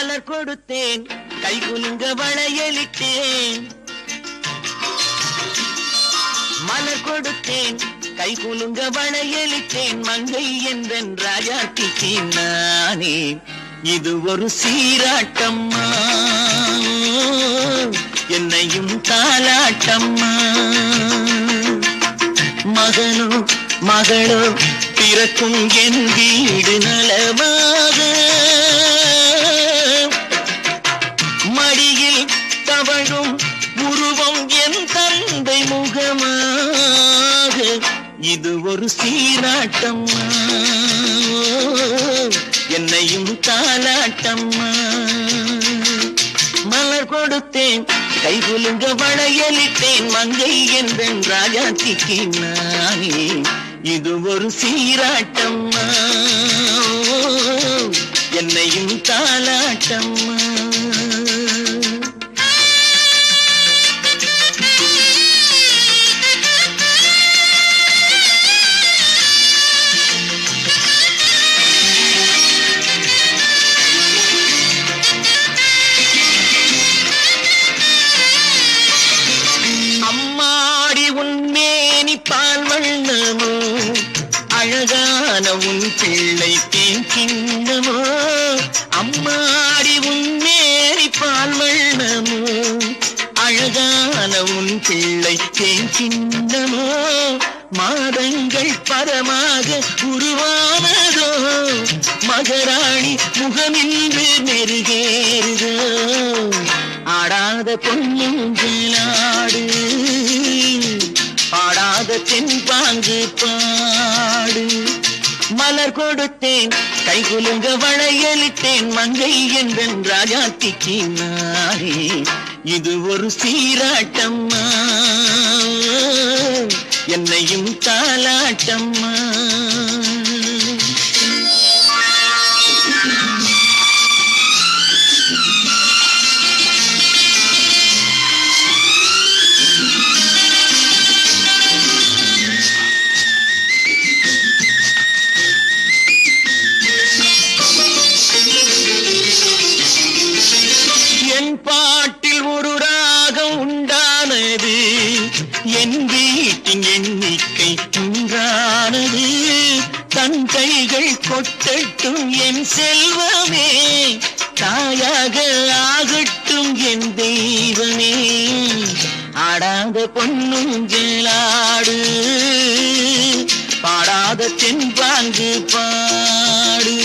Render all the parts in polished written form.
மலர் கொடுத்தேன் கைகுலுங்க வளையலிட்டேன் மலர் கொடுத்தேன் கைகுலுங்க வளையலிட்டேன் மங்கை என்றன் ராஜாத்திக்கு நானே இது ஒரு சீராட்டம்மா என்னையும் தாலாட்டம்மா மகனோ மகளோ பிறக்கும் என் வீடு நலமாக மடியில் தவழும் உருவம் என் தந்தை முகமாக இது ஒரு சீராட்டம்மா என்னையும் தாலாட்டம்மா மலர் கொடுத்தேன் கைகுலுங்க வளையலிட்டேன் மங்கை என்றன் ராஜாத்திக்கு நானே இது ஒரு சீராட்டம்மா என்னையும் தாலாட்டம்மா அழகான உன் பிள்ளை தேன் கிண்ணமோ அம்மாடி உன் மேரி பால் வண்ணமோ அழகான உன் பிள்ளை தேன் கிண்ணமோ மாதங்கள் பரமாக உருவானதோ மகராணி முகமின்று நெருகேறுதோ ஆடாத பொன்னுங்களாடு பாடாத தென்பாங்கு பாடு மலர் கொடுத்தேன் கைகுலுங்க வளையலிட்டேன் மங்கை என்றன் ராஜாத்திக்கு நானே இது ஒரு சீராட்டம்மா என்னையும் தாலாட்டம்மா பாட்டில் ஒரு ராகம் உண்டானது என் வீட்டின் எண்ணிக்கை உண்டானது தன் கைகள் கொட்டட்டும் என் செல்வமே தாயாக ஆகட்டும் என் தெய்வமே ஆடாத பொன்னுங்களாடு பாடாத தென்பாங்கு பாடு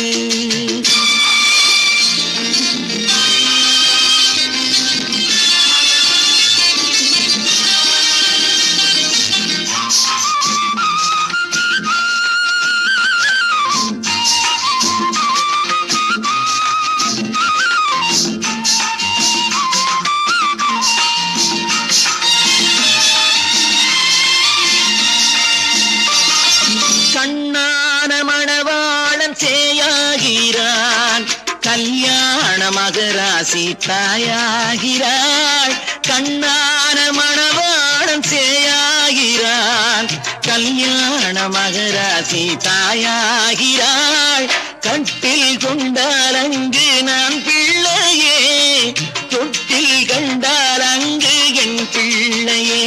கண்ணான மணவாளன் சேயாகிறான் கல்யாண மகராசி தாயாகிறாள் கண்ணான மணவாளன் சேயாகிறான் கல்யாண மகராசி தாயாகிறாள் கட்டில் கொண்டால் அங்கு நான் பிள்ளையே தொட்டில் கண்டால் அங்கு என் பிள்ளையே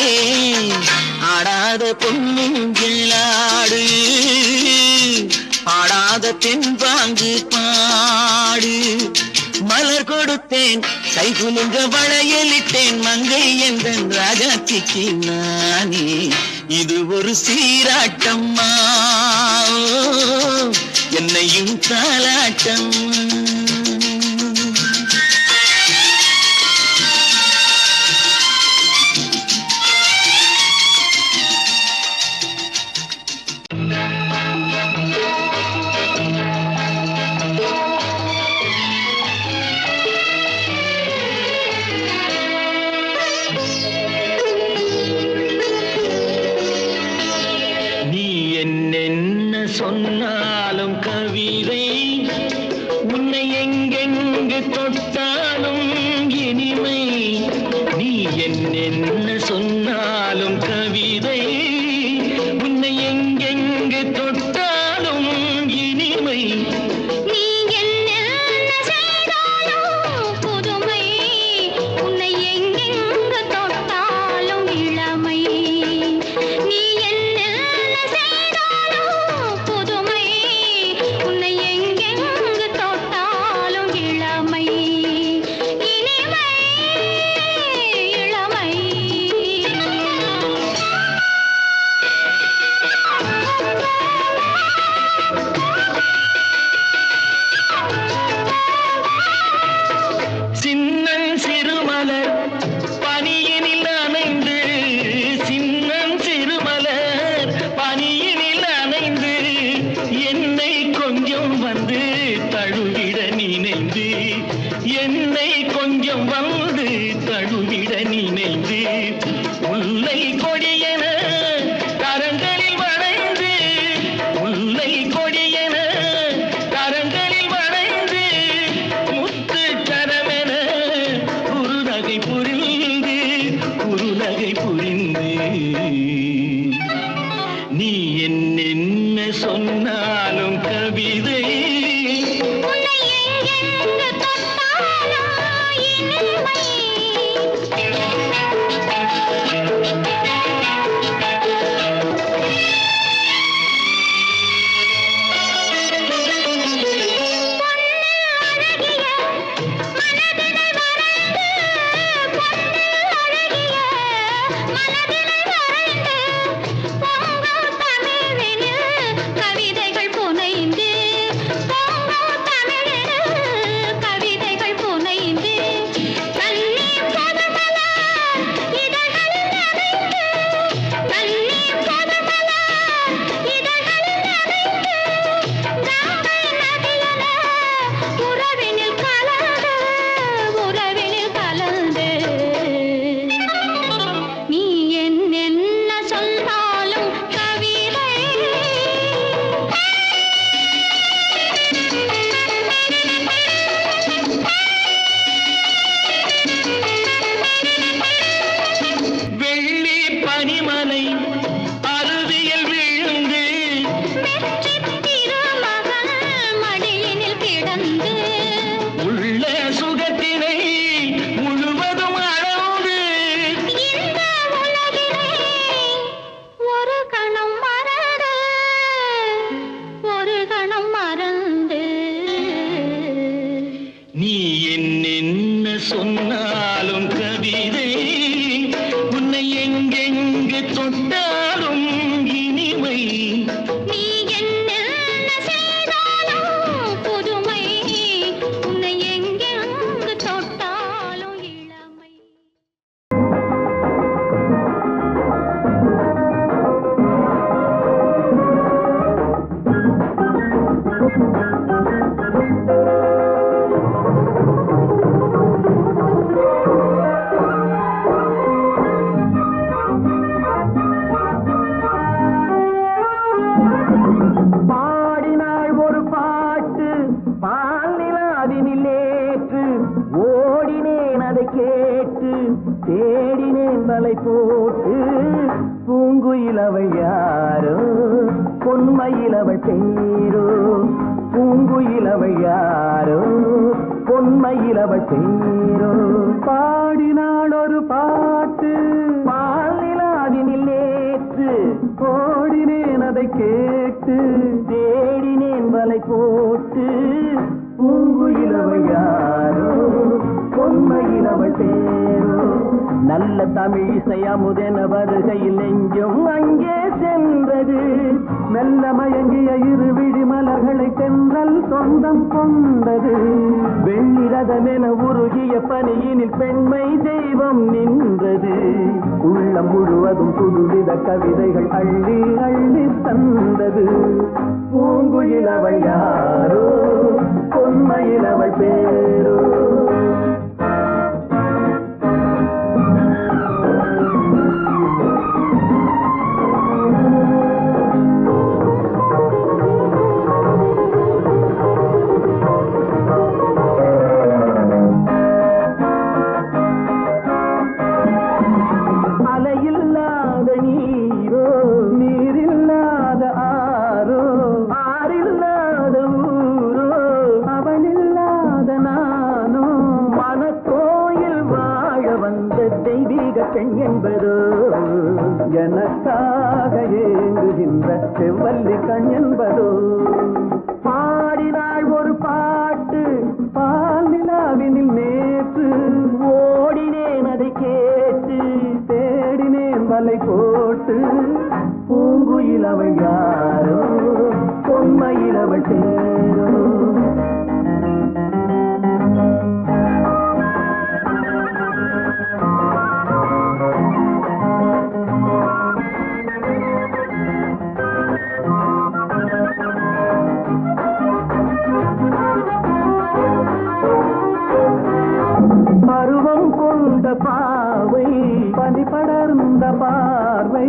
ஆடாத பொன்னுங்களாடு பாடாத தென்பாங்கு பாடு மலர் கொடுத்தேன் கைகுலுங்க வளையலிட்டேன் மங்கை என்றன் ராஜாத்திக்கு நானே இது ஒரு சீராட்டம்மா என்னையும் தாலாட்டம்மா சொன்னாலும் கவிதை உன்னை எங்கெங்கு தொட்டாலும் இனிமை நீ என்ன சொன்னாலும் கவிதை உன்னை எங்கெங்கு தொட்டாலும் இனிமை நீ என்ன செய்தாலும் நீ என்னென்ன சொன்னாலும் கவிதை உன்னை எங்கெங்கு தொட்டாலும் இனிமை நீ என்ன செய்தாலும் புதுமை உன்னை எங்கெங்கு தொட்டாலும் இளமை தேடினேன் வலை போட்டு பூங்குயிலவள் யாரோ பொன்மயிலவள் பேரோ பூங்குயிலவள் யாரோ பொன்மயிலவள் பேரோ பாடினாள் ஒரு பாட்டு பாலிலாவினில் நேற்று ஓடினேன் அதை கேட்டு தேடினேன் வலை போட்டு பூங்குயிலவள் யாரோ பொன்மயிலவள் பேரோ நல்ல தமிழ் இசை அமுதென வருகையில் நெஞ்சும் அங்கே சென்றது மெல்ல மயங்கிய இரு விழி மலர்களை தென்றல் சொந்தம் கொண்டது வெண்ணிரதமென உருகிய பனியினில் பெண்மை தெய்வம் நின்றது உள்ளம் முழுவதும் புதுவித கவிதைகள் அள்ளி அள்ளி தந்தது பூங்குயிலவள் யாரோ பொன்மயிலவள் பேரோ பெண் என்பதோ எனக்காக ஏங்குகின்ற செவ்வல்லி கண் என்பதோ பாடினாள் ஒரு பாட்டு பால் நிலாவினில் நேற்று ஓடினேன் அதை கேட்டு தேடினேன் வலை போட்டு பூங்குயிலவள் யாரோ பொன்மயிலவள் பேரோ பருவம் கொண்ட பாவை பனி படர்ந்த பார்வை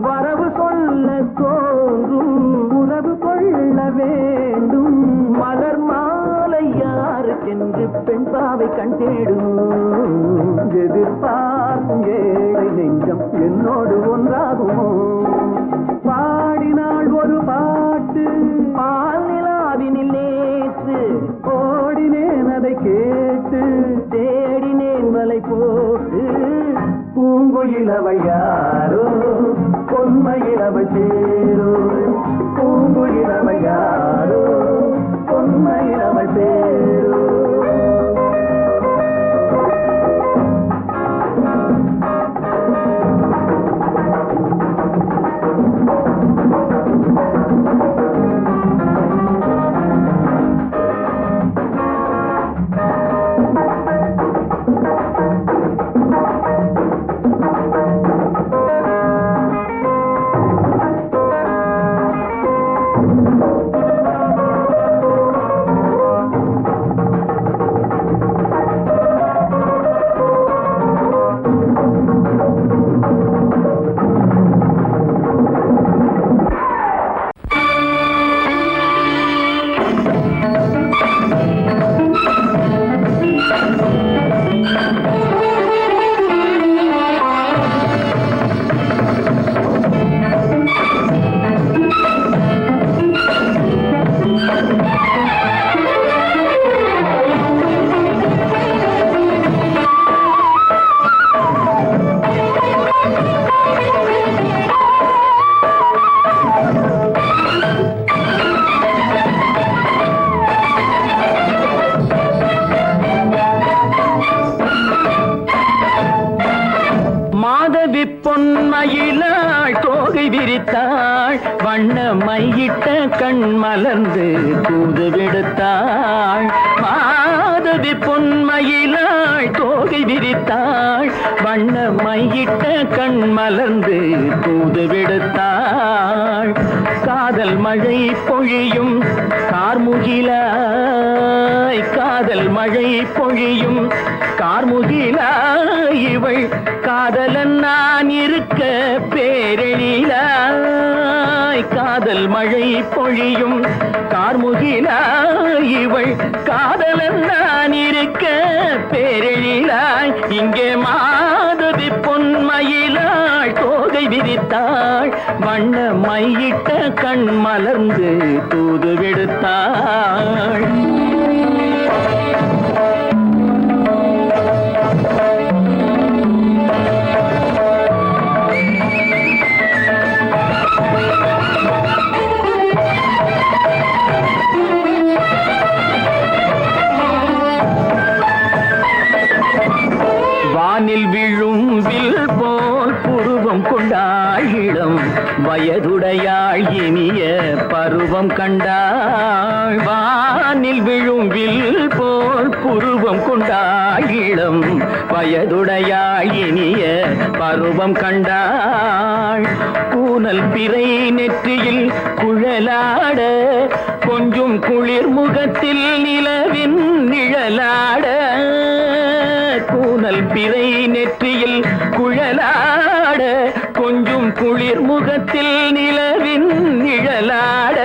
வரவு சொல்ல தோன்றும் உறவு கொள்ள வேண்டும் மலர் மாலை யாருக்கென்று பெண் பாவை கண் தேடும் எதிர்பார்க்கும் ஏழை நெஞ்சம் என்னோடு ஒன்றாகுமோ பாடினாள் ஒரு பாட்டு பால் நிலாவினில் நேற்று ஓடினேன் அதை கேட்டு தேடினேன் வலை போட்டு பூங்குயிலவள் யாரோ பொன்மயிலவள் பேரோ பூங்குயிலவள் யாரோ பொன்மயிலவள் பேரோ பொன்மயிலாள் தோகை விரித்தாள் வண்ண மையிட்ட கண் மலர்ந்து தூது விடுத்தாள் மாதவி பொன்மயிலாள் தோகை விரித்தாள் வண்ண மையிட்ட கண் மலர்ந்து தூது விடுத்தாள் காதல் மழை பொழியும் கார்முகிலாய் காதல் மழை பொழியும் கார்முகிலாய் இவள் காதலன் நான் இருக்க பேரெழிலாய் காதல் மழை பொழியும் கார்முகிலாய் இவள் காதலன் நான் இருக்க பேரெழிலாய் இங்கே மாதவி பொன்மயிலாள் தோகை விரித்தாள் வண்ண மையிட்ட கண் மலர்ந்து தூது விடுத்தாள் வானில் விழும் வில் போல் புருவம் கொண்டாயிடம் வயதுடையாள் இனிய பருவம் கண்டாள் வானில் விழும் வில் போல் புருவம் கொண்டாயிடம் வயதுடையாள் இனிய பருவம் கண்டாள் கூனல் பிறை நெற்றியில் குழலாட கொஞ்சம் குளிர் முகத்தில் நிலவின் நிழலாட கூனல் பிறை நெற்றியில் குழலாட கொஞ்சம் குளிர் முகத்தில் நிலவின் நிழலாட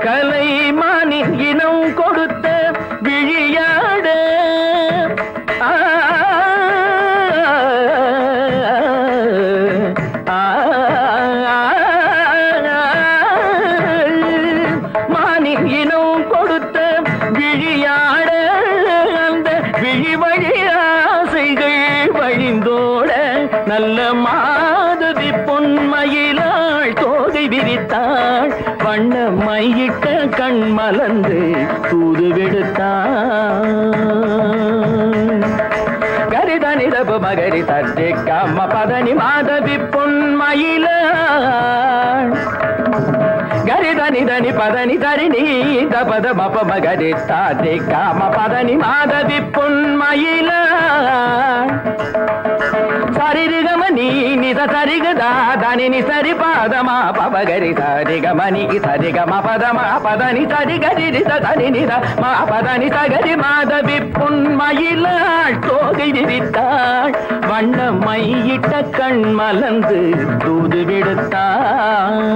கலைமானின் இனம் கொடுத்த விழியாட மானின் இனம் கொடுத்த விழியாட அந்த விழி வழி ஆசைகள் வழிந்தோட நல்ல மாதவி பொன்மயிலாள் தோகை விரித்தாள் வண்ண மையிட்ட கண் மலர்ந்து தூது விடுத்தாள் கரிதனிரபு மகரி தர்ஜி கம்ம பதனி மாதவி பொன்மயிலாள் கரிதனி தனி பதனி தரிணி தபத மப மகரி தாதி காம பதனி மாதவி பொன்மயிலாள் சரிகமணி நித சரிகதா தனி சரி பாதமா பபகரி சரிகமணி சரிகம பதமா பதனி சரிகரி தனி நித மா பதனி சகரி மாதவி பொன்மயிலாள் தோகை விரித்தாள் வண்ண மையிட்ட கண் மலர்ந்து தூது விடுத்தாள்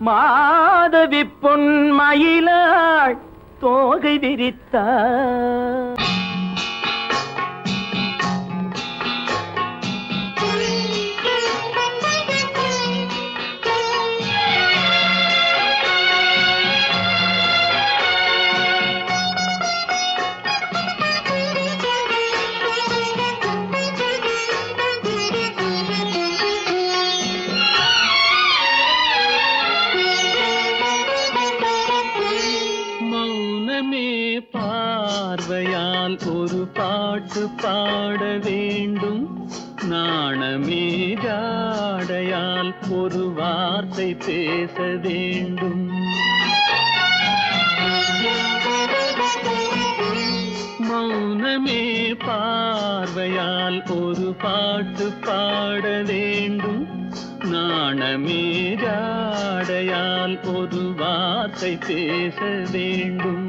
மாதவி பொன்மயிலாள் தோகை விரித்தாள் பார்வையால் ஒரு பாட்டு பாட வேண்டும் நாணமே ஜாடையால் ஒரு வார்த்தை பேச வேண்டும் மௌனமே பார்வையால் ஒரு பாட்டு பாட வேண்டும் நாணமே ஜாடையால் ஒரு வார்த்தை பேச வேண்டும்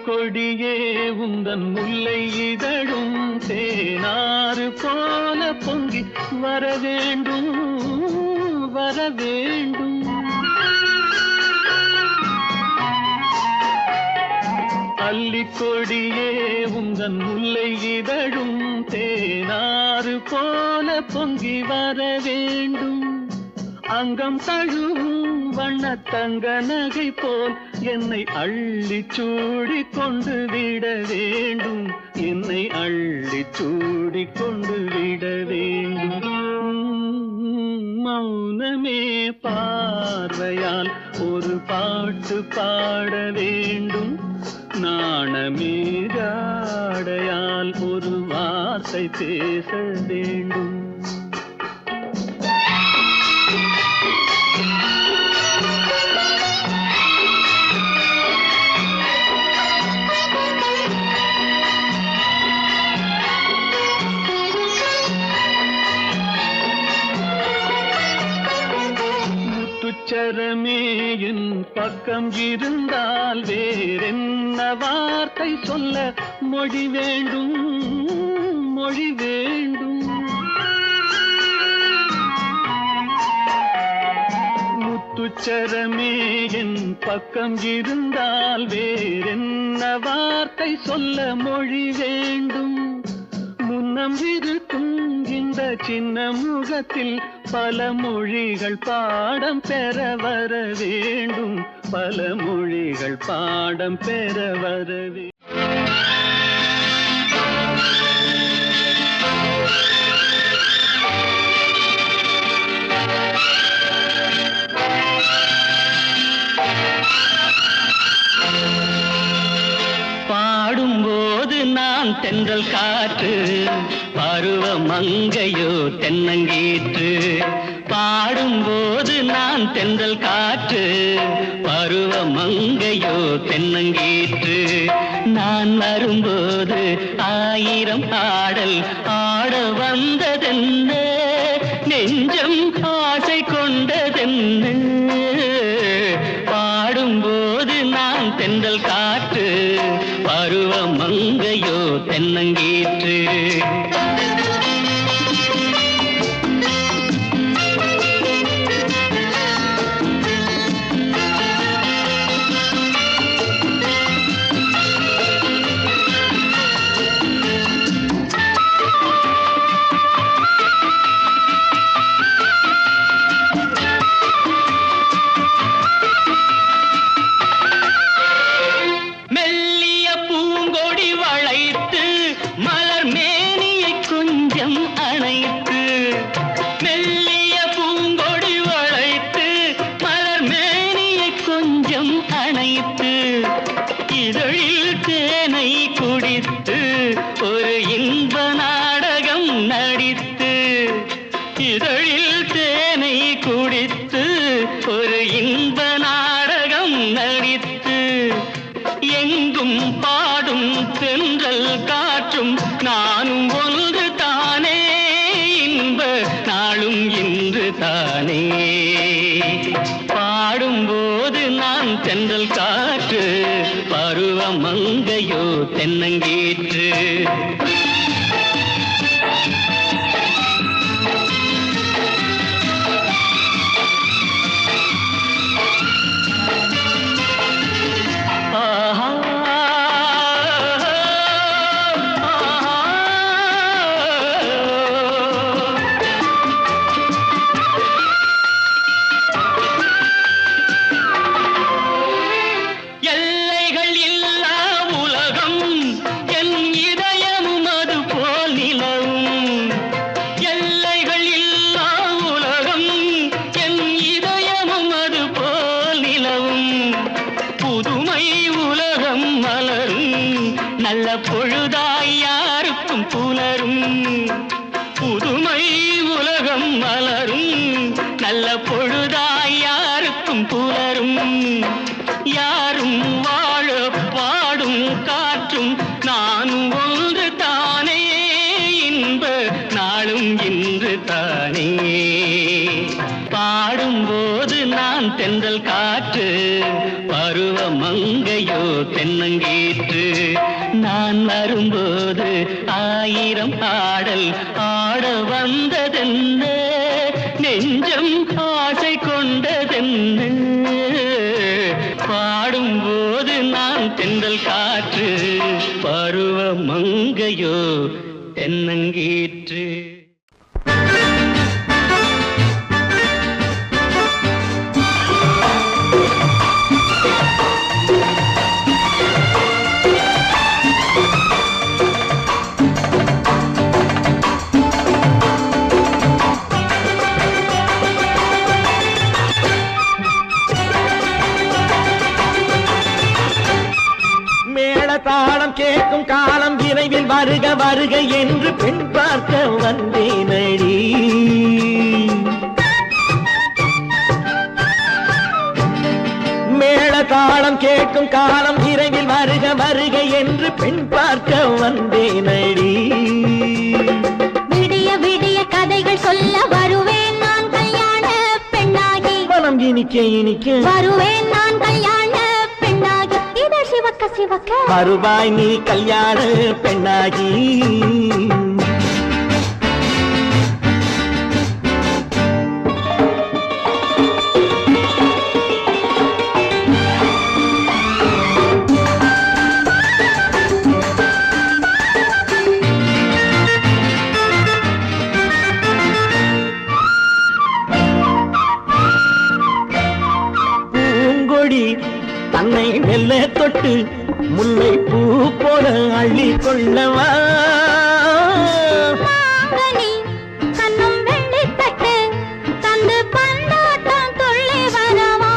கொடியே உந்தன் முல்லை இதழும் தேனாறு போல பொங்கி வர வேண்டும் வர வேண்டும். அல்லிக்கொடியே உந்தன் முல்லை இதழும் தேனாறு போல பொங்கி வர வேண்டும். அங்கம் தழுவும் வண்ணத்தங்க நகை போல் என்னை அள்ளி சூடி கொண்டு விட வேண்டும். என்னை அள்ளி சூடி கொண்டு விட வேண்டும். மௌனமே பார்வையால் ஒரு பாட்டு பாட வேண்டும். நாணமே ஜாடையால் ஒரு வார்த்தை பேச வேண்டும். முத்துச்சரமே என் பக்கம் இருந்தால் வேறென்ன வார்த்தை சொல்ல மொழி வேண்டும் மொழி வேண்டும். முத்துச்சரமே என் பக்கம் இருந்தால் வேறென்ன வார்த்தை சொல்ல மொழி வேண்டும். முன்னம் இருக்கும் இந்த சின்ன முகத்தில் பல மொழிகள் பாடம் பெற வர வேண்டும். பல மொழிகள் பாடம் பெற வர வேண்டும். பாடும்போது நான் தென்றல் காற்று, பருவ மங்கையோ தென்னங்கீற்று. பாடும்போது நான் தென்றல் காற்று, பருவ மங்கையோ தென்னங்கீற்று. நான் வரும்போது ஆயிரம் ஆடல் ஆட வந்ததென்ன, நெஞ்சம் ஆசை கொண்டதென்ன. பாடும்போது நான் தென்றல் காற்று, பருவ மங்கையோ தென்னங்கீற்று. இதழில் தேனை குடித்து ஒரு இன்ப நாடகம் நடித்து, இதழில் தேனை குடித்து ஒரு இன்ப நாடகம் நடித்து, எங்கும் பாடும் தென்றல் காற்றும் நானும் ஒன்று தானே, இன்ப நாளும் இன்று தானே. பாடும்போது நான் தென்றல் காற்று, பருவ மங்கையோ தென்னங்கீற்று. நல்ல பொழுதாய் யாருக்கும் புலரும், புதுமை உலகம் மலரும். நல்ல பொழுதாய் யாருக்கும் புலரும். யாரும் வாழ பாடும் காற்றும் நானும் ஒன்று தானே, இன்ப நாளும் இன்று தானே. பாடும்போது நான் தென்றல் காற்று பருவ மங்கையோ தென்னங்கீற்று நான் வரும்போது ஆயிரம் ஆடல் ஆட வந்ததென்ன நெஞ்சம் ஆசை கொண்டதென்ன பாடும்போது நான் தென்றல் காற்று பருவ மங்கையோ தென்னங்கீற்று. தாளம் கேட்கும் காலம் விரைவில் வருக வருக என்று பெண் பார்க்க வந்தேனடி. மேள தாளம் கேட்கும் காலம் விரைவில் வருக வருக என்று பெண் பார்க்க வந்தேனடி. விடிய விடிய கதைகள் சொல்ல வருவேன் நான் கல்யாண பெண்ணாகி. மனம் இனிக்க இனிக்க வருவேன் நான் கல்யாண பெண்ணாகி. இதழ் சிவக்க சிவக்க வருவாய் நீ கல்யாண பெண்ணாகி. தன்னை மெல்ல தொட்டு முல்லை பூ போல அள்ளி கொள்ளவா. கண்ணும் வெள்ளி தட்டு தந்து பந்தாட்டம் துள்ளி வரவா.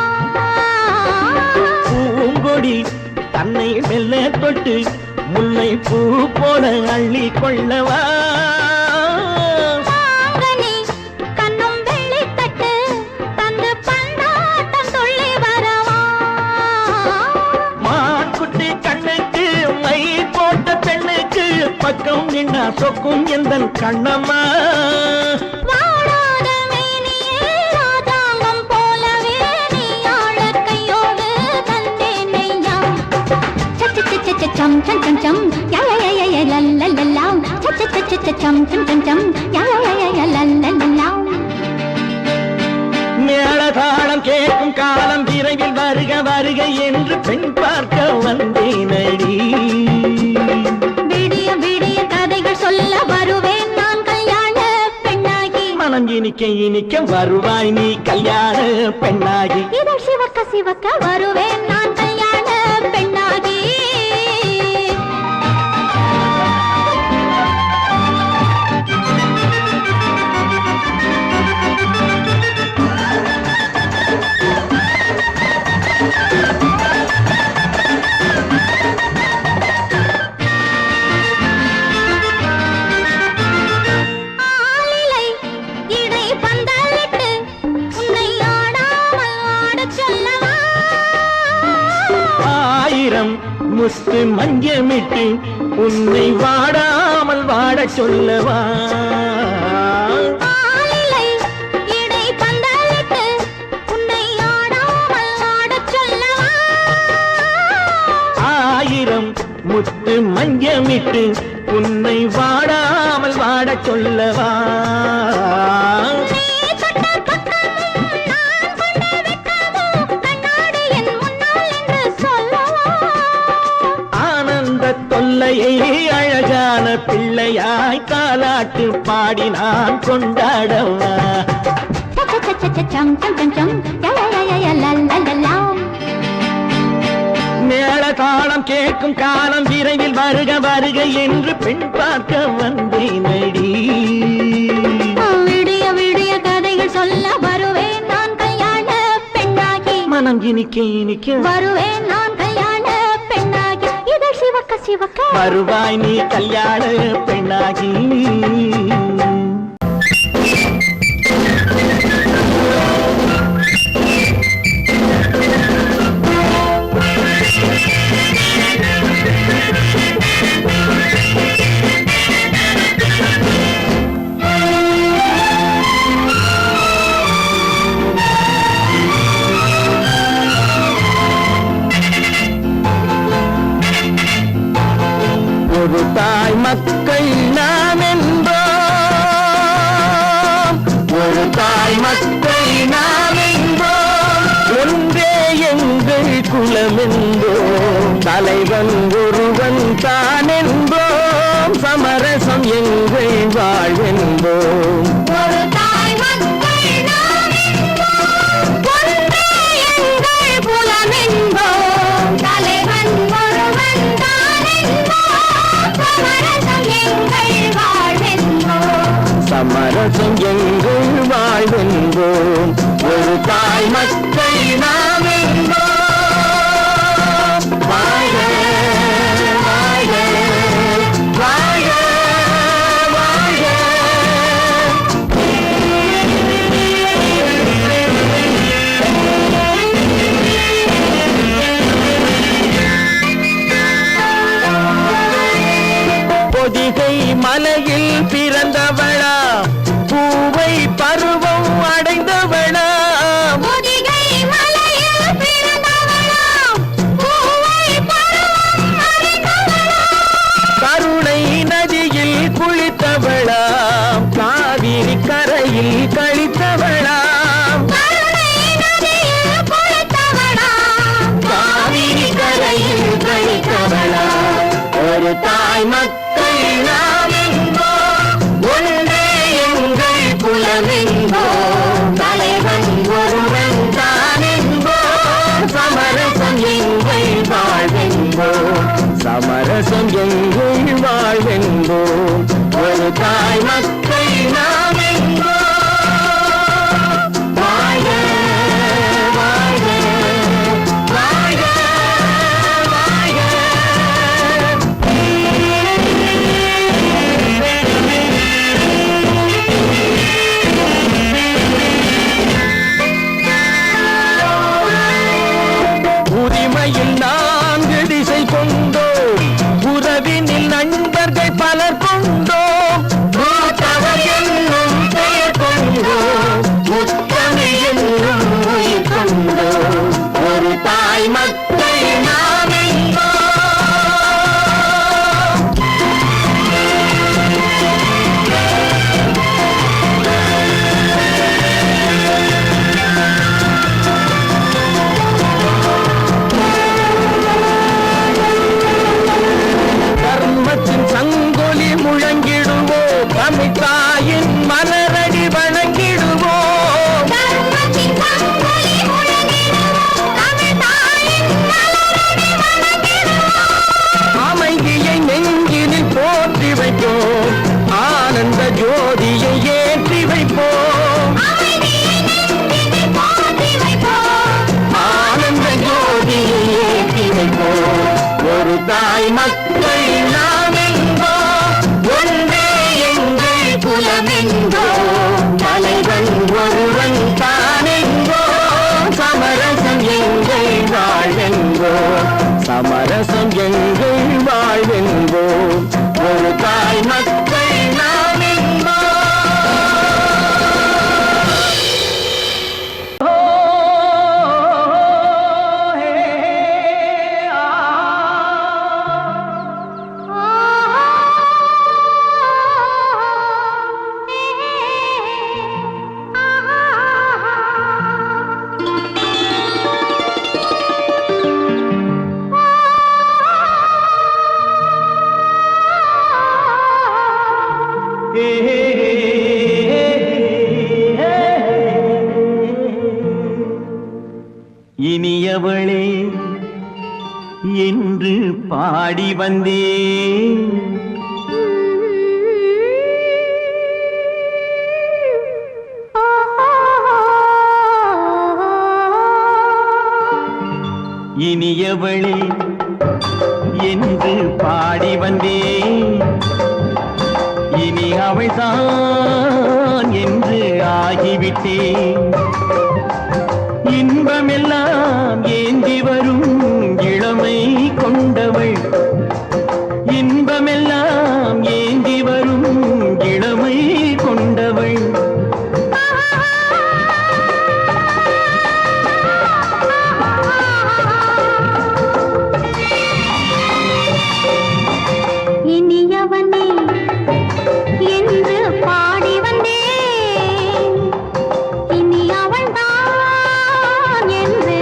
பூங்கொடி தன்னை மெல்ல தொட்டு முல்லை பூ போல அள்ளி கொள்ளவா. பக்கம் நின்னா சொக்கும் எந்தன் கண்ணம்மா. வாழாத மேனியே ராஜாங்கம் போலவே நீ ஆள கையோடு தந்தேனையா. சம் சம் சம் சம் யா யா யா யா லல்லல்லா. சம் சம் சம் சம் யா யா யா லல்லல்லா. மேளதாளம் கேட்கும் காலம் விரைவில் வருக வருக என்று பெண் பார்க்க வந்தேனடி. சொல்ல வருவேன் நான் கல்யாண பெண்ணாகி. மனம் இனிக்க இனிக்க வருவாய் நீ கல்யாண பெண்ணாகி. இதழ் சிவக்க சிவக்க வருவேன் நான் கல்யாண பெண்ணாகி. முத்து மஞ்சமிட்டு உன்னை வாடாமல் வாட சொல்லவா. ஆயிரம் முத்து மஞ்சமிட்டு உன்னை வாடாமல் வாட சொல்லவா. தொல்லையை அழகான பிள்ளையாய் காலாட்டு பாடி நான் கொண்டாடவா. மேளதாளம் கேட்கும் காலம் விரைவில் வருக வருக என்று பெண் பார்க்க வந்தேனடி. விடிய விடிய கதைகள் சொல்ல வருவேன் நான் கல்யாண பெண்ணாகி. மனம் இனிக்க இனிக்க வருவேன் நான் கல்யாண பெண்ணாகி. இதழ் சிவக்க சிவக்க வருவாய் நீ கல்யாண பெண்ணாகி. குலமென்போம் தலைவன் ஒருவன் தான் என்போம் சமரசம் எங்கள் வாழ்வென்போம் ஒரு தாய் மக்கள் நாம் என்போம் ஒன்றே எங்கள் குலம் என்போம் தலைவன் ஒருவன் தான் என்போம் சமரசம் எங்கள் வாழ்வென்போம் சமரசம் எங்கள் வாழ்வென்போம் ஒரு தாய் மக்கள் நாம் என்போம் வாழ்க வாழ்க வாழ்க வாழ்க பொதிகை மலையில் பிறந்தவளா பூவை பருவம் அடைந்தவளா பொதிகை மலையில் பிறந்தவளாம் பூவை பருவம் அடைந்தவளாம் கருணை நதியில் குளித்தவளா காவிரி கரையில் கழித்தவளாம் கருணை நதியில் குளித்தவளாம் காவிரி கரையில் கழித்தவளாம் ஒரு தாய் மக்கள் நாம் என்போம் ஒன்றே எங்கள் குலம் என்போம் தலைவன் ஒருவன் தான் என்போம் சமரசம் எங்கள் வாழ்வென்போம் சமரசம் எங்கள் வாழ்வென்போம் ஒரு தாய் மக்கள் நாம் என்போம் வாழ்க வாழ்க வாழ்க வாழ்க உரிமையில் 4 திசை கொண்டோம் உறவினில் நண்பர்கள் பலர் கொண்டோம் மூத்தவர் என்னும் பெயர் கொண்டோம் முத்தமிழ் என்னும் உயிர் கொண்டோம் ஒரு தாய் மக்கள் நாம் என்போம் தர்மத்தின் சங்கொலி முழங்கிடுவோம் தமிழ் தாயின் மலரடி வணங்கிடுவோம் தர்மத்தின் சங்கொலி முழங்கிடுவோம் தமிழ் தாயின் மலரடி வணங்கிடுவோம் அமைதியை நெஞ்சினில் போற்றி வைப்போம் ஆனந்த ஜோதியை ஏற்றி வைப்போம் அமைதியை நெஞ்சினில் போற்றி வைப்போம் ஆனந்த ஜோதியை ஏற்றி வைப்போம் ஒரு தாய் மக்கள் நாம் என்போம் ஒன்றே எங்கள் குலம் என்போம் தலைவன் ஒருவன் தான் என்போம் சமரசம் எங்கள் வாழ்வென்போம் சமரசம் எங்கள் வாழ்வென்போம் ஒரு தாய் மக்கள் நாம் என்போம் இனியவளே என்று பாடி வந்தேன் இனியவளே என்று பாடி வந்தேன் இனி அவள்தான் என்று ஆகிவிட்டேன் இன்பமெல்லாம் ஏந்தி வரும் இளமை கொண்டவள் இன்பமெல்லாம் ஏந்தி வரும் இளமை கொண்டவள் இனியவனே என்று பாடி வந்தேன் இனி அவள்தான் என்று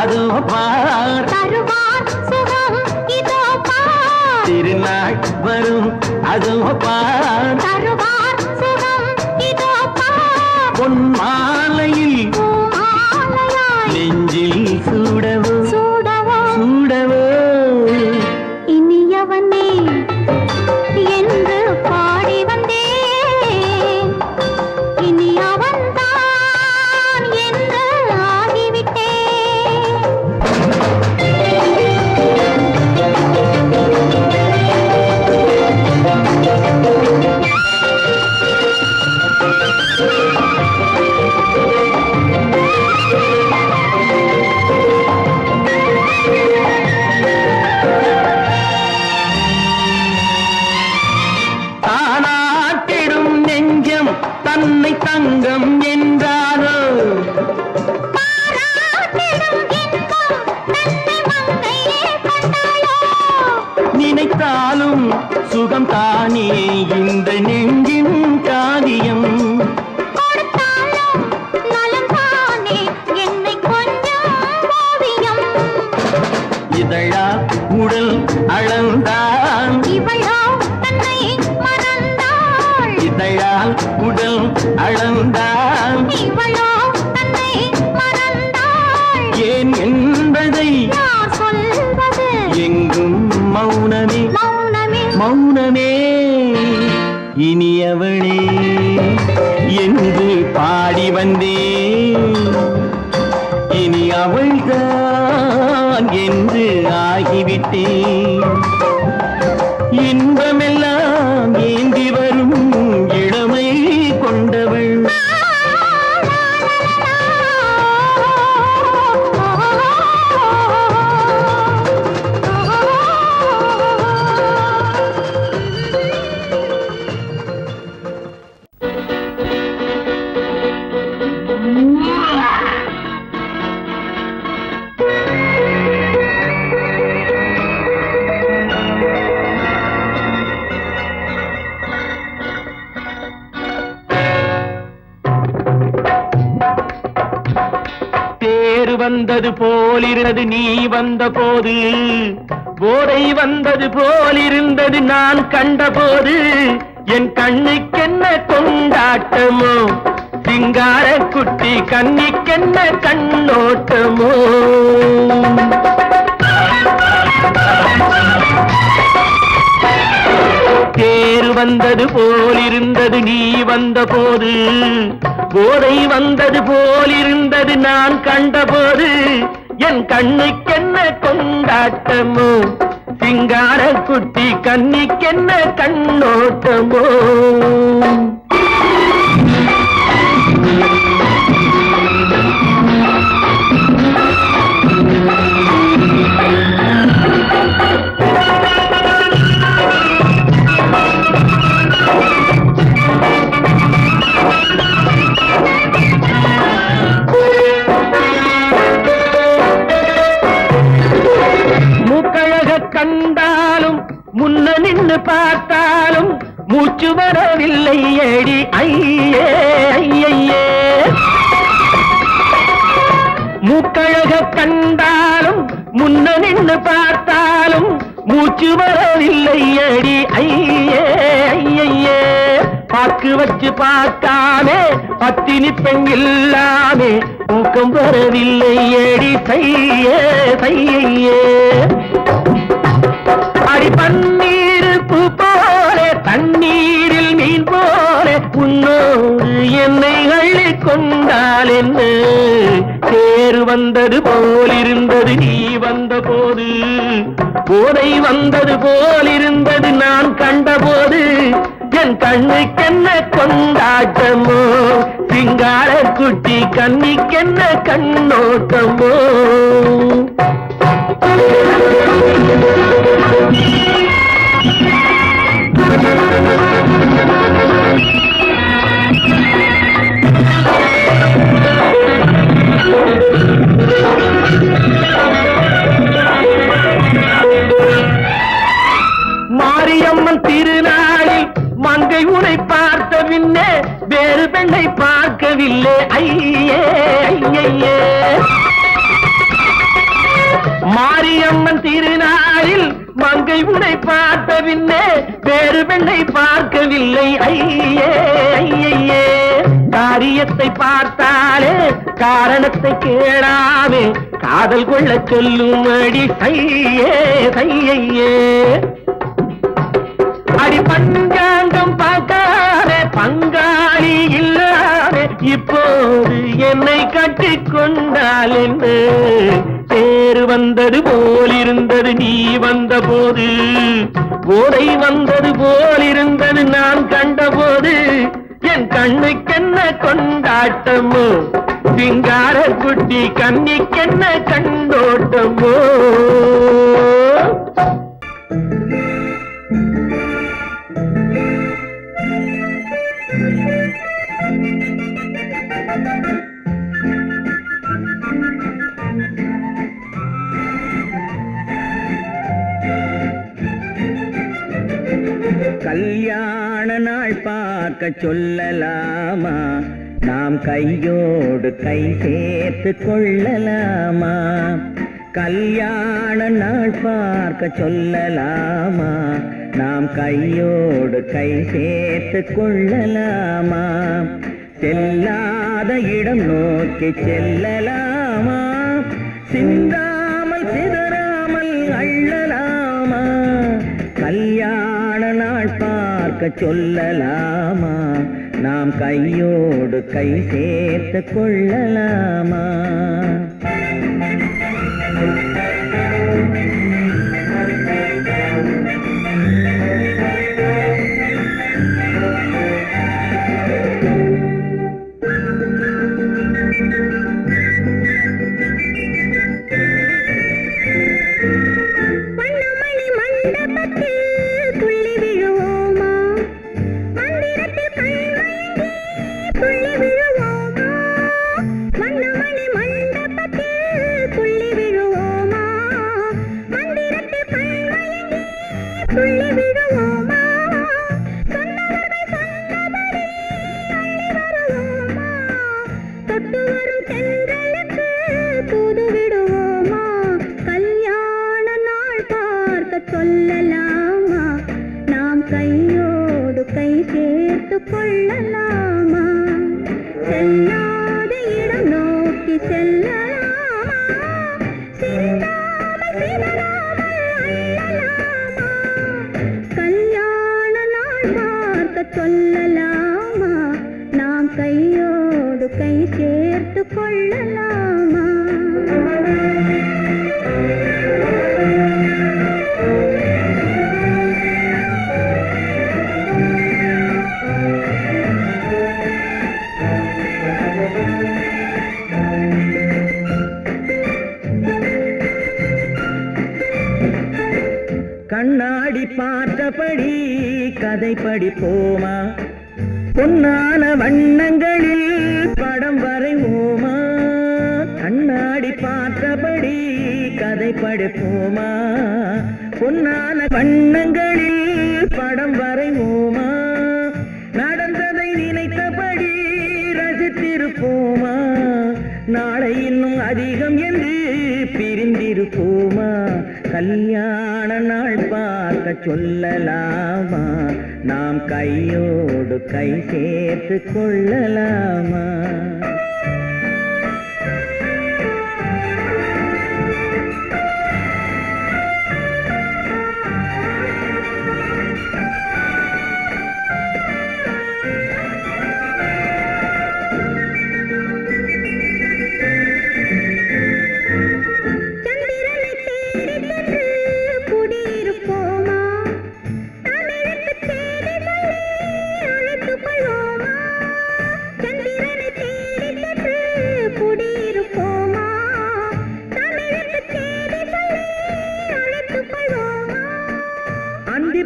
அதோ பார் தருவார் சுகம் இதோ பார் திருநாள் வரும் அதோ பார் தருவார் சுகம் இதோ பார் பொன் மாலையில் பூமாலையாய் நெஞ்சில் சூடவோ சூடவோ சூடவோ இனியவனே என்று பாடி வந்தேன் இனி அவன்தான் என்று ஆகிவிட்டேன் தானாட்டிடும் நெஞ்சம் தன்னை தங்கம் என்றாரோ பாராட்டிடும் இன்பம் தன்னை மங்கையே கண்டாளோ நினைத்தாலும் சுகம் தானே இந்த நெஞ்சின் காரியம் கொடுத்தாலும் நலம் தானே என்னை கொஞ்சம் ஓவியம் இதழா உடல் அளந்தான் இவளோ தன்னை மறந்தாள் இதழால் உடல் அளந்தான் இவளோ தன்னை மறந்தாள் ஏன் என்பதை யார் சொல்வது எங்கும் மௌனமே மௌனமே மௌனமே இனியவளே என்று பாடி வந்தேன் இனி அவள்தான் என்று ஆகிவிட்டேன் இன்பமெல்லாம் ஏந்தி வரும் இளமை கொண்டவள் தேர் வந்தது போலிருந்தது நீ வந்த போது போதை வந்தது போலிருந்தது நான் கண்டபோது என் கண்ணுக்கென்ன கொண்டாட்டமோ சிங்கார குட்டி கண்ணிக்கென்ன கண்ணோட்டமோ தேர் வந்தது போலிருந்தது நீ வந்த போது போதை வந்தது போலிருந்தது நான் கண்டபோது என் கண்ணுக்கென்ன கொண்டாட்டமோ சிங்கார குட்டி கண்ணிக்கென்ன கண்ணோட்டமோ கண்டாலும் முன்ன நின்று பார்த்தாலும் மூச்சு வரவில்லை ஏடி ஐயே ஐயே மூக்கழக கண்டாலும் முன்ன நின்று பார்த்தாலும் மூச்சு வரவில்லை ஏடி ஐயே ஐயே பாக்கு வச்சு பார்க்காமே பத்தினி பெண் இல்லாமே ஊக்கம் வரவில்லை ஏடி சையே சையே அடி பன்னீர் பூ போல தண்ணீரில் மீன் போல உன்னோடு என்னை அள்ளி கொண்டால் என்ன தேர் வந்தது போலிருந்தது நீ வந்த போது போதை வந்தது போலிருந்தது நான் கண்டபோது என் கண்ணுக்கென்ன கொண்டாட்டமோ சிங்கார குட்டி கண்ணிக்கென்ன கண்ணோட்டமோ மாரியம்மன் திருநாளில் மங்கை உனை பார்த்த பின்னே வேறு பெண்ணை பார்க்கவில்லை ஐயே ஐயே மாரியம்மன் திருநாளில் மங்கை உன்னை பார்த்த பின்னே வேறு பெண்ணை பார்க்கவில்லை ஐயே ஐயே. காரியத்தை பார்த்தாலே காரணத்தை கேளாமே காதல் கொள்ள சொல்லும் அடி சையே சையே. அடி பஞ்சாங்கம் பார்க்காதே பங்காளி இல்லாதே இப்போது என்னை கட்டிக்கொண்டால் என்று தேர் வந்தது போலிருந்தது நீ வந்த போது போதை வந்தது போலிருந்தது நான் கண்டபோது என் கண்ணுக்கென்ன கொண்டாட்டமோ சிங்கார குட்டி கண்ணிக்கென்ன கண்டோட்டமோ. கல்யாண நாள் பார்க்க சொல்லலாமா நாம் கையோடு கை சேர்த்து கொள்ளலாமா. கல்யாண நாள் பார்க்க சொல்லலாமா நாம் கையோடு கை சேர்த்து கொள்ளலாமா. செல்லாத இடம் நோக்கி செல்லலாமா சிந்தாமல் சிதறாமல் அள்ளலாமா. கல்யாண நாள் பார்க்க சொல்லலாமா நாம் கையோடு கை சேர்த்து கொள்ளலாமா. சொல்லலாமா நாம் கையோடு கை சேர்த்து கொள்ளலாமா. செல்லாத இடம் நோக்கி செல்லலாமா சிந்தாமல் சிதறாமல் அள்ளலாமா. கல்யாண நாள் பார்க்க சொல்லலாமா நாம் கையோடு கை சேர்த்து கொள்ளலாமா. கண்ணாடி பார்த்தபடி கதை படிப்போமா பொன்னான வண்ணங்களில் படம் வரைவோமா. கண்ணாடி பார்த்தபடி கதை படிப்போமா பொன்னான வண்ணங்களில் படம் வரைவோமா. நடந்ததை நினைத்தபடி ரசித்திருப்போமா நாளை இன்னும் அதிகம் என்று பிரிந்திருப்போமா. கல்யாண நாள் பார்க்க சொல்லலாமா நாம் கையோடு கை சேர்த்து கொள்ளலாமா.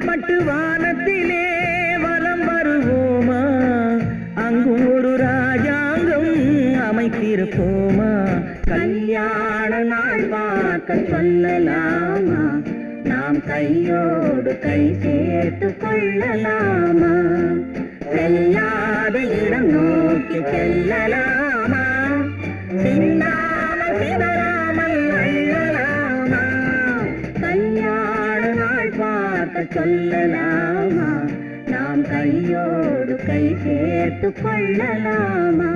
பட்டு வானத்திலே வலம் வருவோமா அங்கும் ஒரு ராஜாங்கம் அமைத்திருப்போமா. கல்யாண நாள் பார்க்க சொல்லலாமா நாம் கையோடு கை சேர்த்து கொள்ளலாமா. செல்லாத இடம் நோக்கி செல்லலாமா சிந்தாமல் சிதறாமல் அள்ளலாமா. சொல்லலாமா நாம் கையோடு கை சேர்த்து கொள்ளலாமா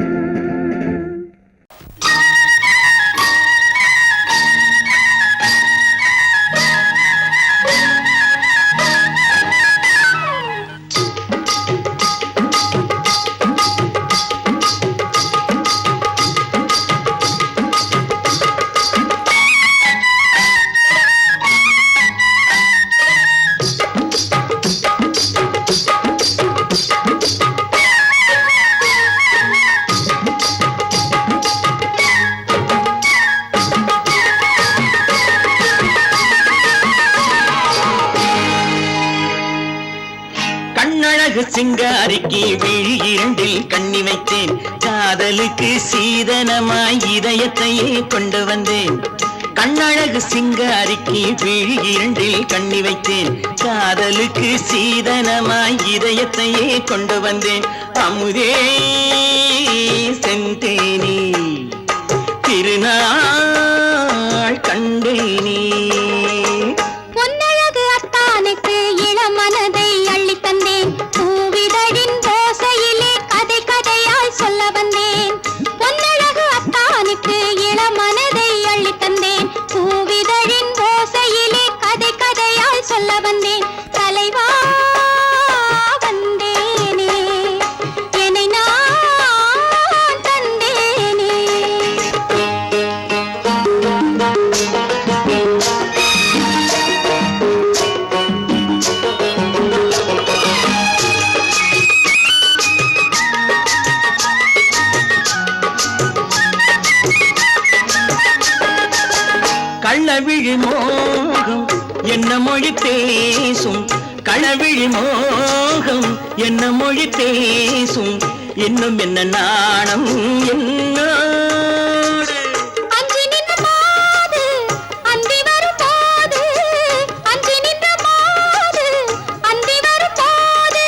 சிங்காரிக்கு விழி இரண்டில் கண்ணி வைத்தேன் காதலுக்கு சீதனமாய் இதயத்தையே கொண்டு வந்தேன் கண்ணழகு சிங்காரிக்கு விழி இரண்டில் கண்ணி வைத்தேன் காதலுக்கு சீதனமாய் இதயத்தையே கொண்டு வந்தேன் அமுதே செந்தேனே திருநாள் கண்டேனே பொன்னழகு அத்தானுக்கு இளமனதை அள்ளி தந்தேன் பூவிதழின் ஓசையிலே கதை கதையாய் சொல்ல வந்தேன் பொன்னழகு அத்தானுக்கு இளமனதை அள்ளி தந்தேன் பூவிதழின் ஓசையிலே கதை கதையாய் சொல்ல வந்தேன் தலைவா வந்தேனே என்னை நான் தந்தேனே களவிழி மோகம் என்ன மொழி பேசும் களவிழி மோகம் என்ன மொழி பேசும் இன்னும் என்ன நாணம் என்னோடு அஞ்சி நின்ற மாது அந்தி வரும் போது அஞ்சி நின்ற மாது அந்தி வரும் போது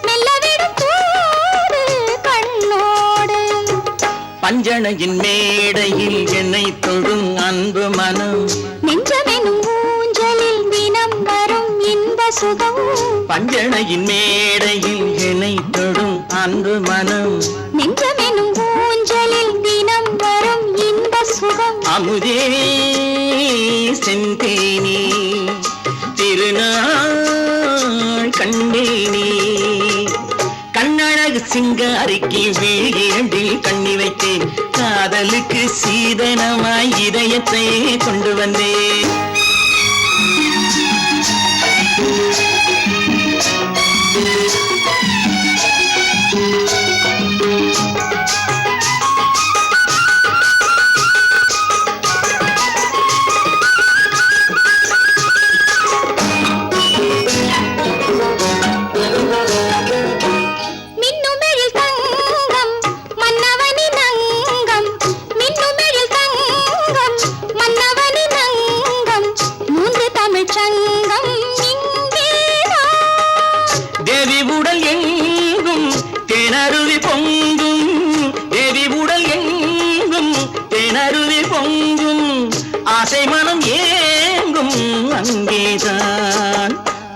மெல்ல விடும் போது கண்ணோடு பஞ்சணையின் மேடையில் என்னை தொழும் அன்பு மனம் நெஞ்சமெனும் ஊஞ்சலில் தினம் வரும் இன்ப சுகம் பஞ்சணையின் மேடையில் என்னை தொழும் அன்பு மனம் நெஞ்சமெனும் ஊஞ்சலில் தினம் வரும் இன்ப சுகம் அமுதே செந்தேனே திருநாள் கண்டேனே கண்ணழகு சிங்காரிக்கு விழி இரண்டில் கண்ணி வைத்தேன் காதலுக்கு சீதனமாய் இதயத்தை கொண்டு வந்தேன் மின்னுமெழில் தங்கம் மன்னவனின் அங்கம் மின்னுமெழில் தங்கம் மன்னவனின் அங்கம் மூன்று தமிழ்ச் சங்கம் இங்கேதான் தேவி உடல் எங்கும் தேனருவி பொங்கும் தேவி உடல் எங்கும் தேனருவி பொங்கும் ஆசை மனம் ஏங்கும் அங்கேதான்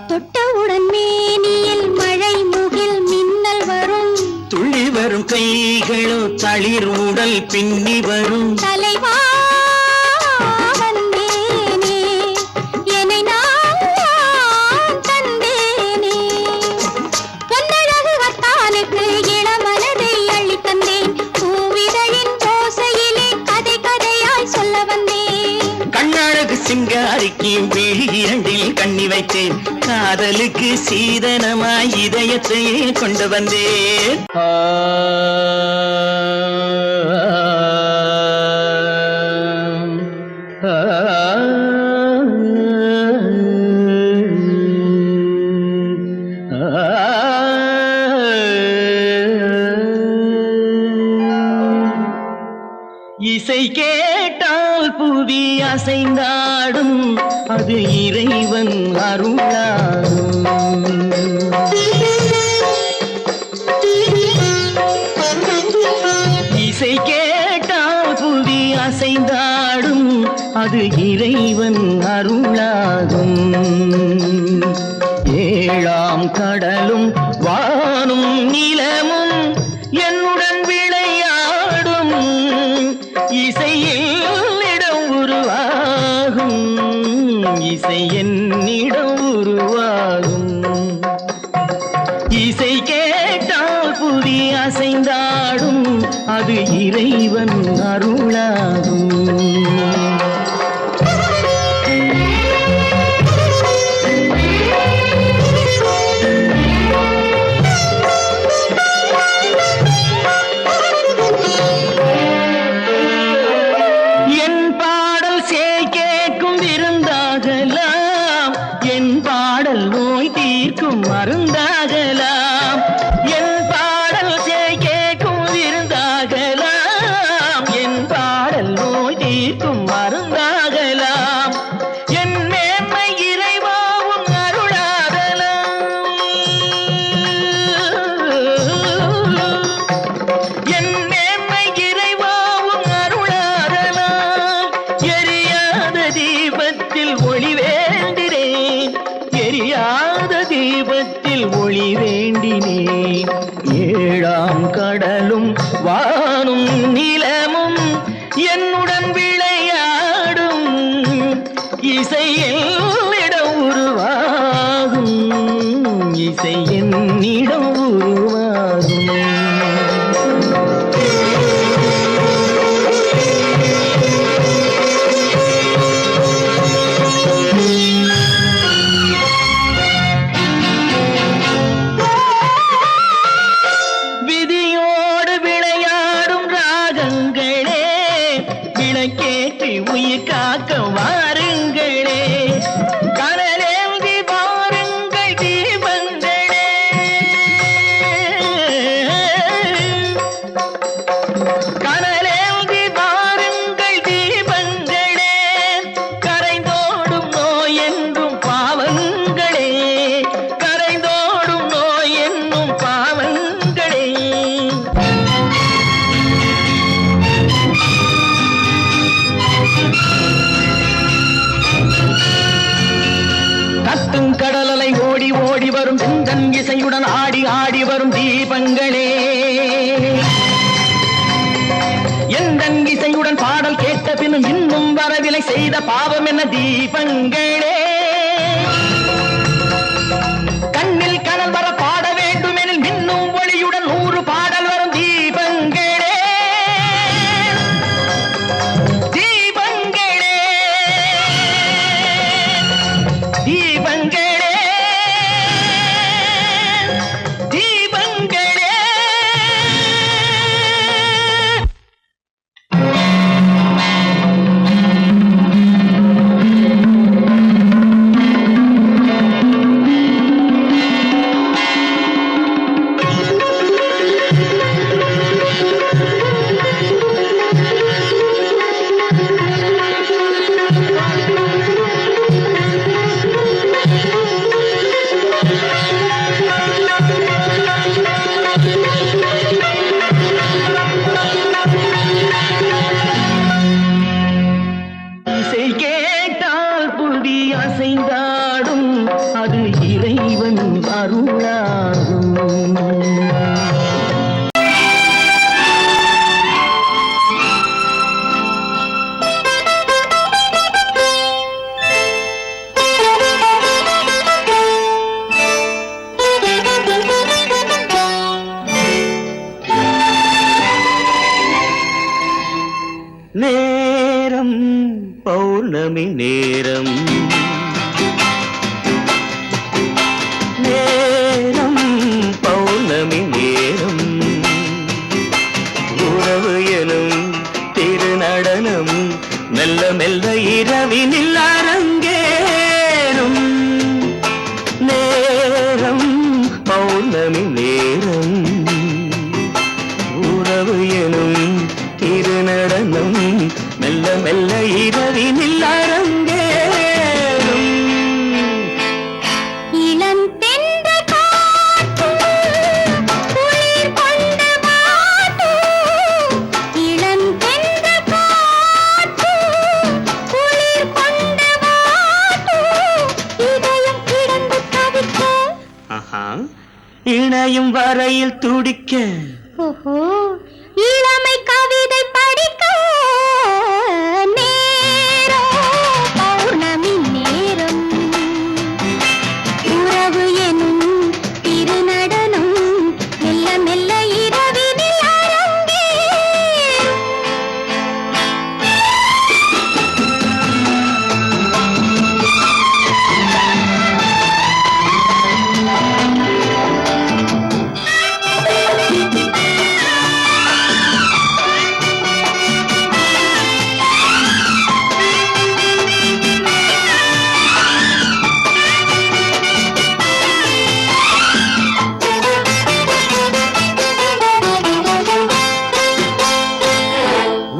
தொட்டவுடன் மேனியில் மழை முகில் மின்னல் வரும் துள்ளி வரும் கைகளோ தளிர் உடல் பின்னி வரும் தலைவா வந்தேனே என்னை நான் தந்தேனே பொன்னழகு அத்தானுக்கு இளமனதை அள்ளி தந்தேன் பூவிதழின் ஓசையிலே கதை கதையாய் சொல்ல வந்தேன் கண்ணழகு சிங்காரிக்கு விழி இரண்டில் கண்ணி வைத்தேன் காதலுக்கு சீதனமாய் இதயத்தையே கொண்டு வந்தேன் இசை கேட்டால் புவி அசைந்தாடும் அது இறைவன் அருளாகும் இசை கேட்டால் புவி அசைந்தாடும் அது இறைவன் அருளாகும் ஏழாம் கடலும் வானும் நிலமும் என்னுடன் விளையாடும் இசையில் இடம் உருவாகும் இசை என்னிடம் உருவாகும் இசை கேட்டால் புதி அசைந்தாடும் அது இறைவன் அருளாகும் மருந்தாகலாம் என் பாடல் கேட்கும் விருந்தாகலாம் என் பாடல் நோய் தீர்க்கும் மருந்தாகலாம் என் மேன்மை இறைவாவும் அருளாகலாம் என் மேன்மை இறைவாவும் அருளாகலாம் எரியாத தீபத்தில் ஒளி வேண்டினேன் எரியாத தீபத்தில் ஒளி வேண்டினேன் ஏழாம் கடலும் வானும் நிலமும் என்னுடன் விளையாடும் இசையில் இடம் உருவாகும் இசை என்னிடம் உருவாகும் உயிர் காக்க வாருங்களே கனலேந்தி வாருங்கள் தீபங்களே கனலேந்தி வாருங்கள் தீபங்களே கரைந்தோடும் நோய் என்றும் பாவங்களே கரைந்தோடும் நோய் என்னும் பாவங்களே கத்தும் கடலலை ஓடி ஓடி வரும் செந்தன் இசையுடன் ஆடி ஆடி வரும் தீபங்களே எந்தன் இசையுடன் பாடல் கேட்ட பின்னும் இன்னும் வரவில்லை செய்த பாவம் என்ன தீபங்களே கண்ணில் கனல் வர பாட வேண்டும் எனில் மின்னும் ஒளியுடன் 100 பாடல் வரும் தீபங்களே தீபங்களே தீபங்களே தீபங்களே அசைந்தாடும் அது இறைவன் அருளாகும் நேரம் பௌர்ணமி நேரம் நேரம் பௌர்ணமி நேரம் உறவு எனும் திருநடனம் மெல்ல மெல்ல இரவினில் அரங்கேறும் நேரம் பௌர்ணமி நேரம் உறவு எனும் திருநடனம் மெல்ல மெல்ல இரவினில் அரங்கேறும் இளம் தென்றல் காற்றும் குளிர் கொண்ட வாட்டும் இளம் தென்றல் காற்றும் குளிர் கொண்ட வாட்டும் இதயம் கிடந்து தவிக்க இணையும் வரையில் துடிக்க ஓஹோ இளமை கவிதை படிக்க நேரம் பௌர்ணமி நேரம் உறவு எனும் திருநடனம் மெல்ல மெல்ல இரவினில் அரங்கேறும்.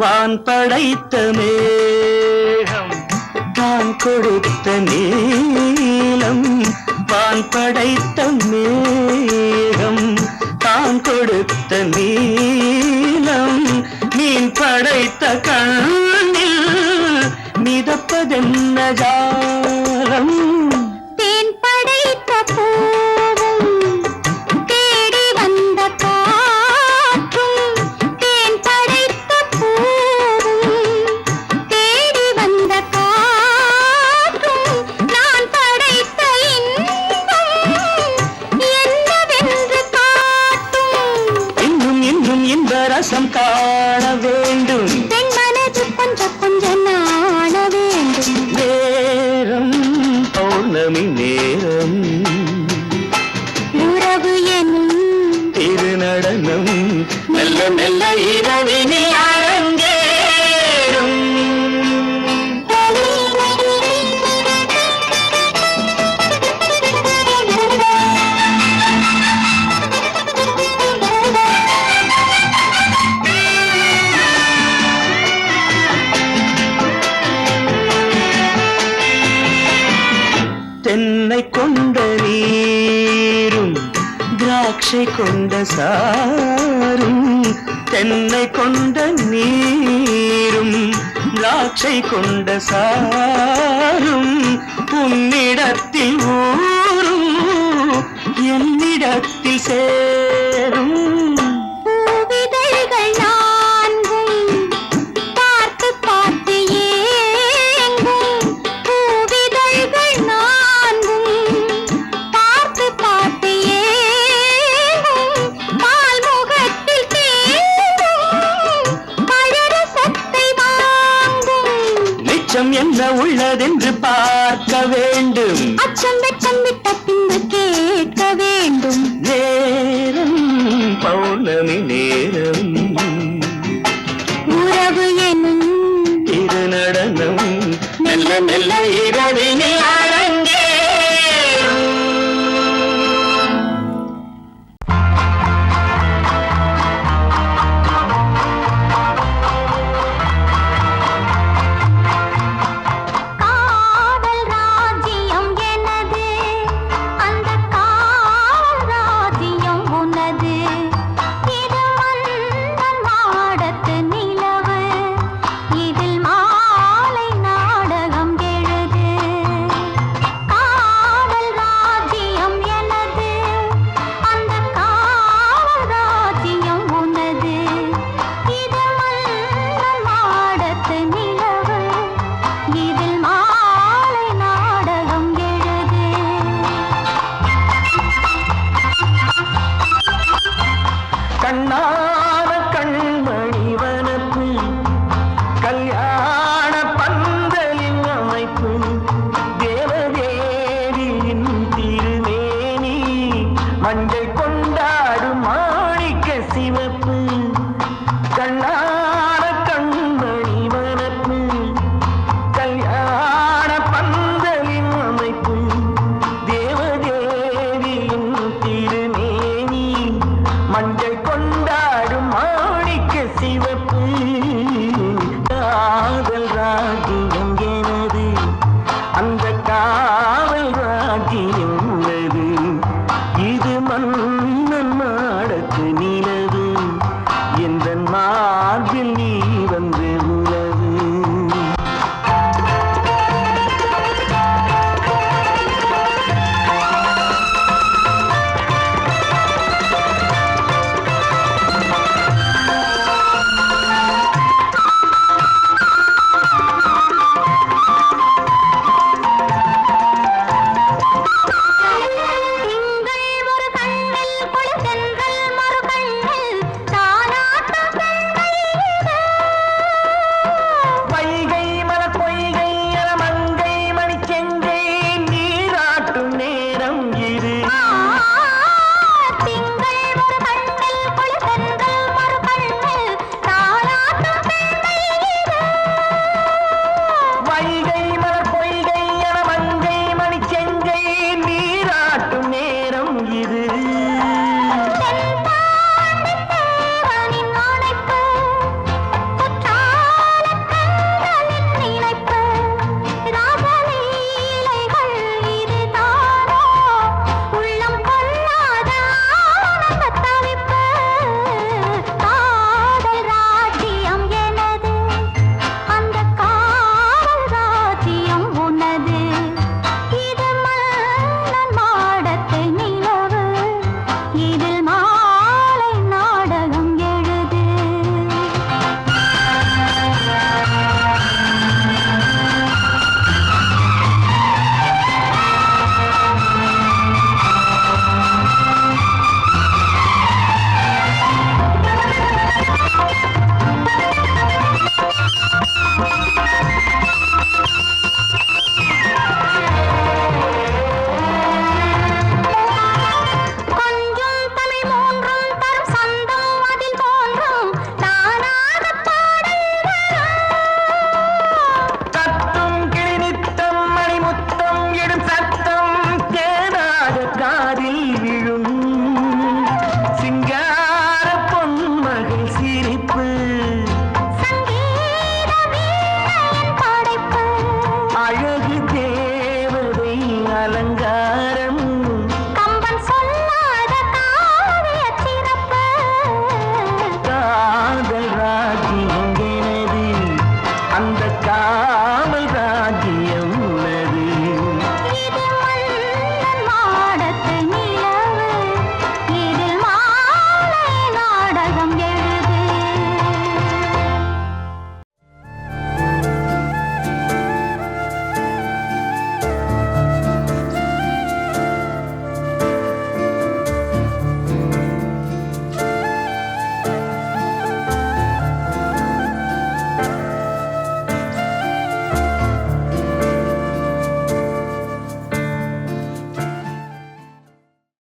வான் படைத்த மேகம் தான் கொடுத்த நீலம் வான் படைத்த மேகம் தான் கொடுத்த நீலம் மீன் படைத்த கண்ணில் மிதப்பதென்ன ஜாலம் தேன் படைத்த பூவும் தேடி வந்த காற்றும் தேன் படைத்த பூவும் தேடி வந்த காற்றும் நான் படைத்த இன்பம் என்னவென்று காட்டும். இன்னும் இன்னும் இந்த ரசம் காண வேண்டும் பெண் மனது கொஞ்சம் கொஞ்சம் நாண வேண்டும். நேரம் பௌர்ணமி நேரம் உறவு எனும் திருநடனம் மெல்ல மெல்ல இரவினில் அரங்கேறும். தென்னை கொண்ட நீரும் திராட்சை கொண்ட சாரும் தென்னை கொண்ட நீரும் திராட்சை கொண்ட சாரும் உன்னிடத்தில் ஊரும் என்னிடத்தில் சேரும் பூவிதழ்கள் நான்கும் பார்த்து பார்த்து ஏங்கும். பூவிதழ்கள் நான்கும் பார்த்து பார்த்து ஏங்கும். பால்முகத்தில் தேங்கும் பழரசத்தை வாங்கும். நிச்சம் என்ன உள்ளதென்று பார்க்க வேண்டும் அச்சம் வெச்சம் விட்ட பின்பு கேட்க வேண்டும். நேரம் பௌர்ணமி நேரம் உறவு எனும் திருநடனம் மெல்ல மெல்ல இரவினில் அரங்கேறும். காதல் ராஜ்யம் எனது அந்த காதல் ராஜ்யம் உனது இது மன்னன் மாடத்து நிலவு இதில் மாலை நாடகம் எழுது. காதல் ராஜ்யம் எனது அந்த காதல் ராஜ்யம் உனது இது மன்னன் மாடத்து நிலவு இதில் மாலை நாடகம் எழுது. கண்ணான கண்மணி வனப்பு கல்யாண பந்தலின் அமைப்பு தேவதேவியின் திருமேனி மஞ்சள் கொண்டாடும் மாணிக்க சிவப்பு கண்ணான கண்மணி வனப்பு கல்யாண பந்தலின் அமைப்பு தேவதேவியின் திருமேனி மஞ்சள் கொண்டாடும் மாணிக்க சிவப்பு காதல் ராஜ்யம் எனது அந்த காவல் ராஜ்யம் உள்ளது இது மன்னன் மாடத்து நிலவு